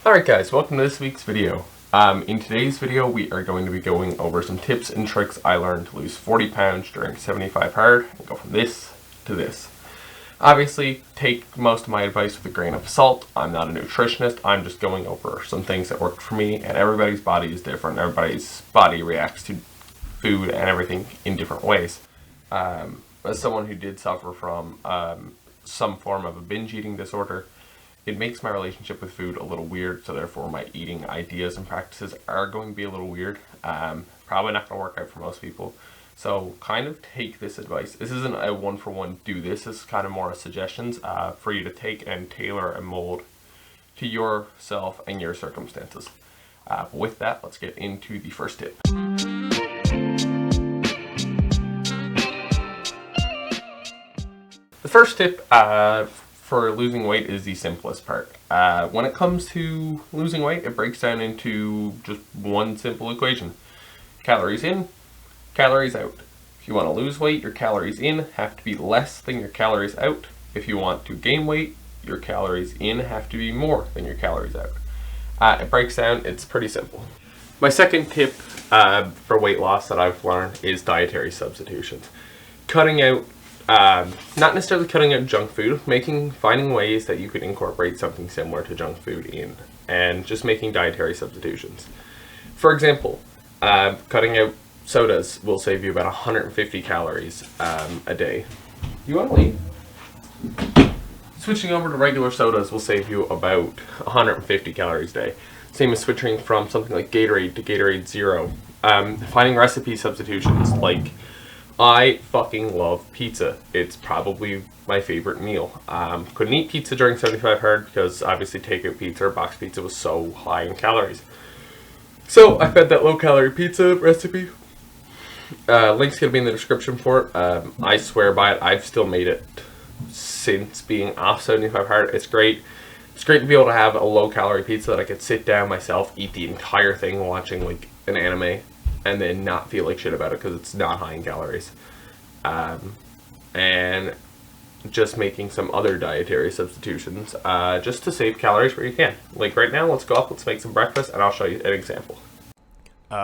Alright guys, welcome to this week's video. In today's video we are going to be going over some tips and tricks I learned to lose 40 pounds during 75 hard and go from this to this. Obviously, take most of my advice with a grain of salt. I'm not a nutritionist, I'm just going over some things that worked for me, and everybody's body is different. Everybody's body reacts to food and everything in different ways. As someone who did suffer from some form of a binge eating disorder, it makes my relationship with food a little weird, so therefore my eating ideas and practices are going to be a little weird. Probably not going to work out for most people. So kind of take this advice. This isn't a one-for-one do this. This is kind of more suggestions for you to take and tailor and mold to yourself and your circumstances. With that, let's get into the first tip. The first tip for losing weight is the simplest part. When it comes to losing weight, it breaks down into just one simple equation. Calories in, calories out. If you want to lose weight, your calories in have to be less than your calories out. If you want to gain weight, your calories in have to be more than your calories out. It breaks down, it's pretty simple. My second tip for weight loss that I've learned is dietary substitutions. Cutting out not necessarily cutting out junk food, finding ways that you could incorporate something similar to junk food in, and just making dietary substitutions. For example, cutting out sodas will save you about 150 calories a day. You want to leave? Switching over to regular sodas will save you about 150 calories a day. Same as switching from something like Gatorade to Gatorade Zero. Finding recipe substitutions, like I fucking love pizza. It's probably my favorite meal. Couldn't eat pizza during 75 hard because obviously takeout pizza or box pizza was so high in calories. So I fed that low calorie pizza recipe. Link's gonna be in the description for it. I swear by it. I've still made it since being off 75 hard. It's great. It's great to be able to have a low calorie pizza that I could sit down myself, eat the entire thing watching like an anime, and then not feel like shit about it because it's not high in calories. And just making some other dietary substitutions just to save calories where you can. Like right now, let's go up, let's make some breakfast, and I'll show you an example.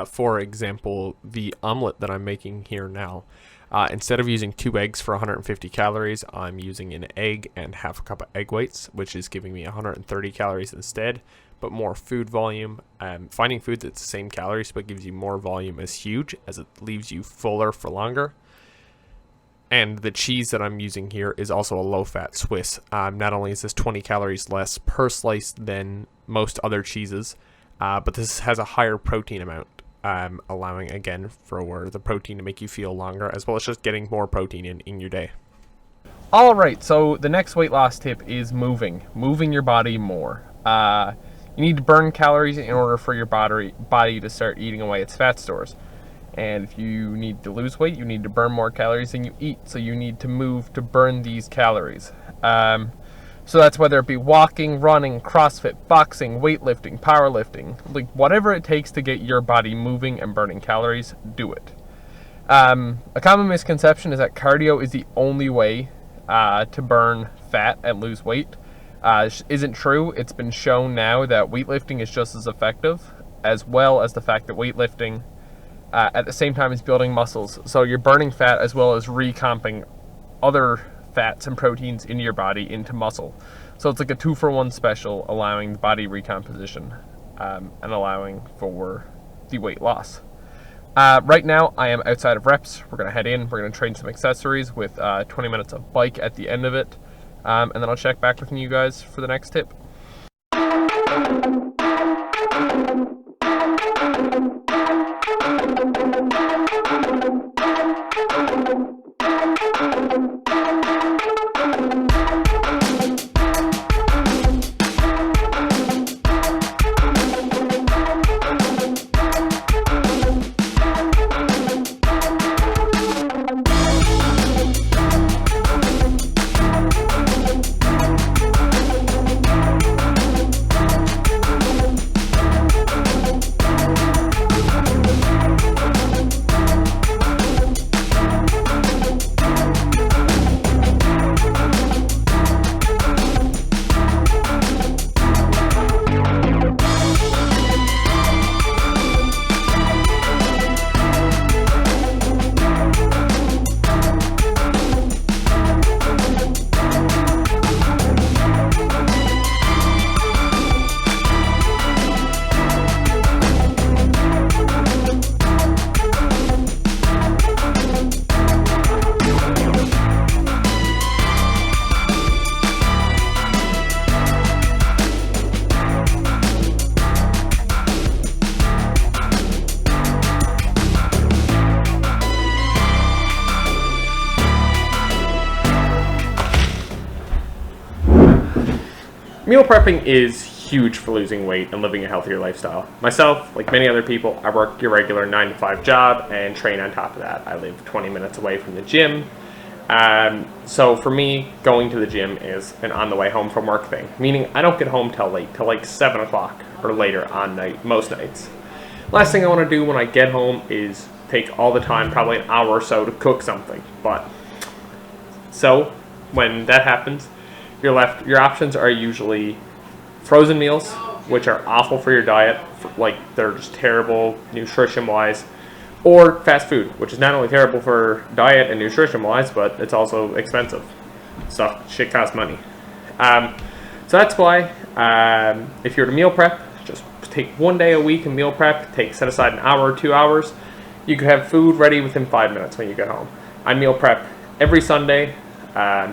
For example, the omelet that I'm making here now, instead of using 2 eggs for 150 calories, I'm using an egg and half a cup of egg whites, which is giving me 130 calories instead, but more food volume. Finding food that's the same calories but gives you more volume is huge, as it leaves you fuller for longer. And the cheese that I'm using here is also a low-fat Swiss. Not only is this 20 calories less per slice than most other cheeses, but this has a higher protein amount, allowing, again, for the protein to make you feel longer, as well as just getting more protein in your day. Alright, so the next weight loss tip is moving your body more. You need to burn calories in order for your body to start eating away its fat stores. And if you need to lose weight, you need to burn more calories than you eat. So you need to move to burn these calories. So that's whether it be walking, running, CrossFit, boxing, weightlifting, powerlifting. Like whatever it takes to get your body moving and burning calories, do it. A common misconception is that cardio is the only way to burn fat and lose weight. Isn't true. It's been shown now that weightlifting is just as effective, as well as the fact that weightlifting at the same time is building muscles. So you're burning fat as well as recomping other fats and proteins into your body into muscle. So it's like a 2-for-1 special, allowing the body recomposition and allowing for the weight loss. Right now I am outside of reps. We're going to head in. We're going to train some accessories with 20 minutes of bike at the end of it. And then I'll check back with you guys for the next tip. Meal prepping is huge for losing weight and living a healthier lifestyle. Myself, like many other people, I work your regular 9-to-5 job and train on top of that. I live 20 minutes away from the gym. So for me, going to the gym is an on the way home from work thing, meaning I don't get home till late, till like 7 o'clock or later on night, most nights. Last thing I want to do when I get home is take all the time, probably an hour or so, to cook something. So when that happens, your options are usually frozen meals, which are awful for your diet, like they're just terrible nutrition-wise, or fast food, which is not only terrible for diet and nutrition-wise, but it's also expensive. Shit costs money. So that's why if you're to meal prep, just take 1 day a week and meal prep. Set aside an hour or 2 hours. You could have food ready within 5 minutes when you get home. I meal prep every Sunday.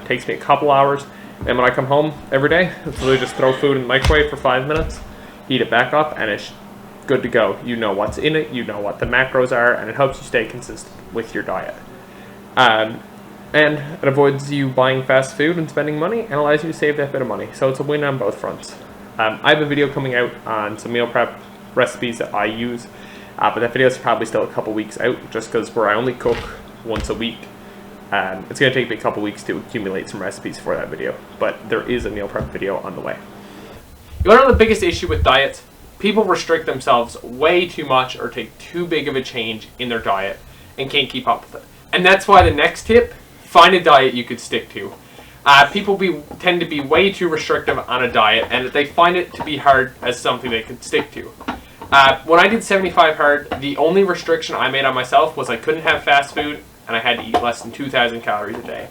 Takes me a couple hours. And when I come home every day, it's literally just throw food in the microwave for 5 minutes, heat it back up, and it's good to go. You know what's in it, you know what the macros are, and it helps you stay consistent with your diet. And it avoids you buying fast food and spending money, and allows you to save that bit of money. So it's a win on both fronts. I have a video coming out on some meal prep recipes that I use, but that video is probably still a couple weeks out, just because where I only cook once a week. It's going to take me a couple weeks to accumulate some recipes for that video, but there is a meal prep video on the way. You want to know the biggest issue with diets? People restrict themselves way too much or take too big of a change in their diet and can't keep up with it. And that's why the next tip, find a diet you could stick to. People tend to be way too restrictive on a diet, and they find it to be hard as something they could stick to. When I did 75 hard, the only restriction I made on myself was I couldn't have fast food, and I had to eat less than 2,000 calories a day.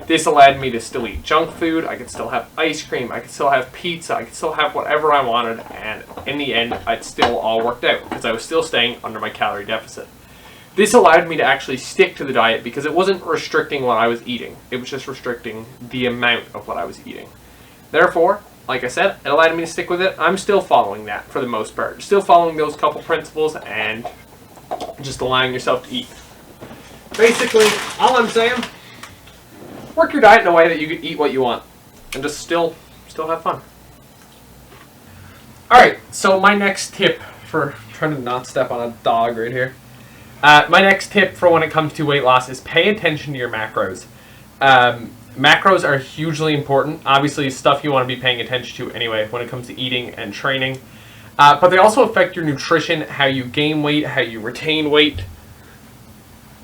This allowed me to still eat junk food, I could still have ice cream, I could still have pizza, I could still have whatever I wanted, and in the end, it still all worked out, because I was still staying under my calorie deficit. This allowed me to actually stick to the diet, because it wasn't restricting what I was eating, it was just restricting the amount of what I was eating. Therefore, like I said, it allowed me to stick with it. I'm still following that for the most part. Still following those couple principles, and just allowing yourself to eat. Basically, all I'm saying, work your diet in a way that you can eat what you want, and just still have fun. Alright, so my next tip for trying to not step on a dog right here. My next tip for when it comes to weight loss is pay attention to your macros. Macros are hugely important. Obviously, stuff you want to be paying attention to anyway when it comes to eating and training. But they also affect your nutrition, how you gain weight, how you retain weight,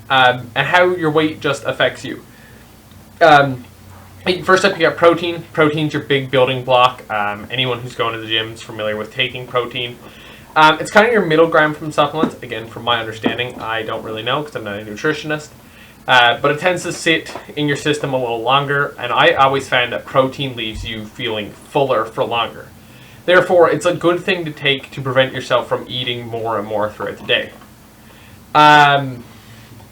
and how your weight just affects you. First up, you got protein. Protein's your big building block. Anyone who's going to the gym is familiar with taking protein. It's kind of your middle ground from supplements. Again, from my understanding, I don't really know because I'm not a nutritionist. But it tends to sit in your system a little longer, and I always found that protein leaves you feeling fuller for longer. Therefore, it's a good thing to take to prevent yourself from eating more and more throughout the day.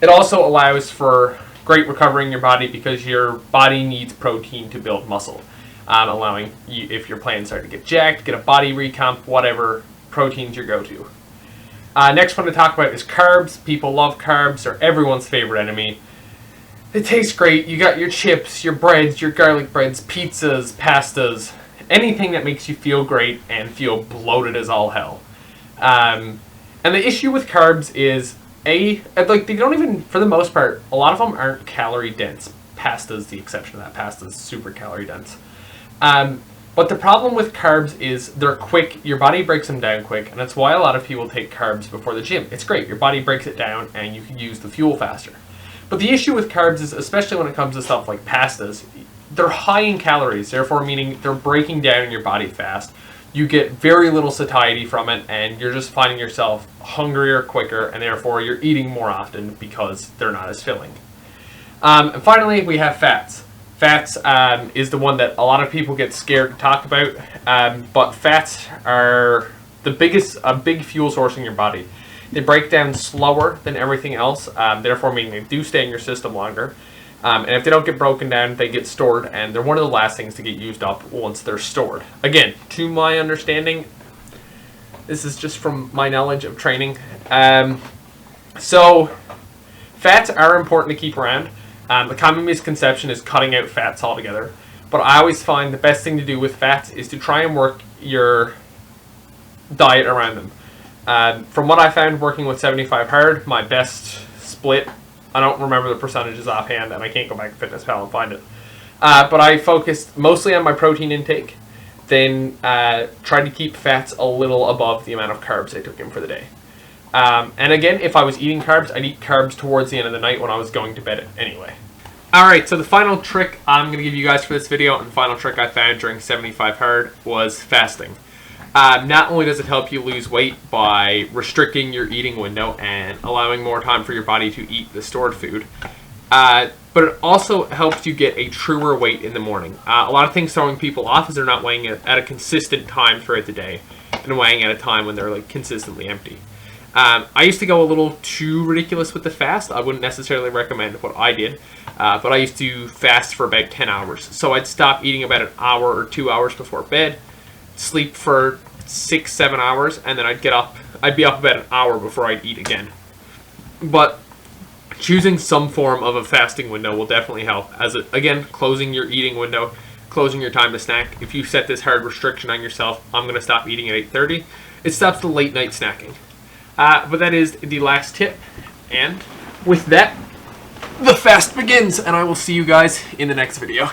It also allows for great recovery in your body because your body needs protein to build muscle, allowing you, if your plans start to get jacked, get a body recomp, whatever, protein's your go-to. Next one to talk about is carbs. People love carbs. They're everyone's favorite enemy. They taste great. You got your chips, your breads, your garlic breads, pizzas, pastas, anything that makes you feel great and feel bloated as all hell. And the issue with carbs is, they don't even, for the most part, a lot of them aren't calorie dense. Pasta's the exception to that. Pasta's super calorie dense. But the problem with carbs is they're quick, your body breaks them down quick, and that's why a lot of people take carbs before the gym. It's great, your body breaks it down and you can use the fuel faster. But the issue with carbs is, especially when it comes to stuff like pastas, they're high in calories, therefore meaning they're breaking down in your body fast. You get very little satiety from it, and you're just finding yourself hungrier quicker, and therefore you're eating more often because they're not as filling. And finally, we have fats. Fats is the one that a lot of people get scared to talk about, but fats are a big fuel source in your body. They break down slower than everything else, therefore meaning they do stay in your system longer. And if they don't get broken down, they get stored, and they're one of the last things to get used up once they're stored. Again, to my understanding, this is just from my knowledge of training. So, fats are important to keep around. The common misconception is cutting out fats altogether. but I always find the best thing to do with fats is to try and work your diet around them. From what I found working with 75 hard, my best split, I don't remember the percentages offhand, and I can't go back to FitnessPal and find it. But I focused mostly on my protein intake, then tried to keep fats a little above the amount of carbs I took in for the day. And again, if I was eating carbs, I'd eat carbs towards the end of the night when I was going to bed anyway. Alright, so the final trick I'm going to give you guys for this video, and the final trick I found during 75 hard, was fasting. Not only does it help you lose weight by restricting your eating window and allowing more time for your body to eat the stored food, but it also helps you get a truer weight in the morning. A lot of things throwing people off is they're not weighing it at a consistent time throughout the day and weighing at a time when they're like consistently empty. I used to go a little too ridiculous with the fast. I wouldn't necessarily recommend what I did, but I used to fast for about 10 hours. So I'd stop eating about an hour or 2 hours before bed, sleep for 6-7 hours, and then I'd get up. I'd be up about an hour before I'd eat again. But choosing some form of a fasting window will definitely help, as it, again, closing your eating window, closing your time to snack. If you set this hard restriction on yourself, I'm going to stop eating at 8:30, it stops the late night snacking. But that is the last tip, and with that, the fast begins, and I will see you guys in the next video.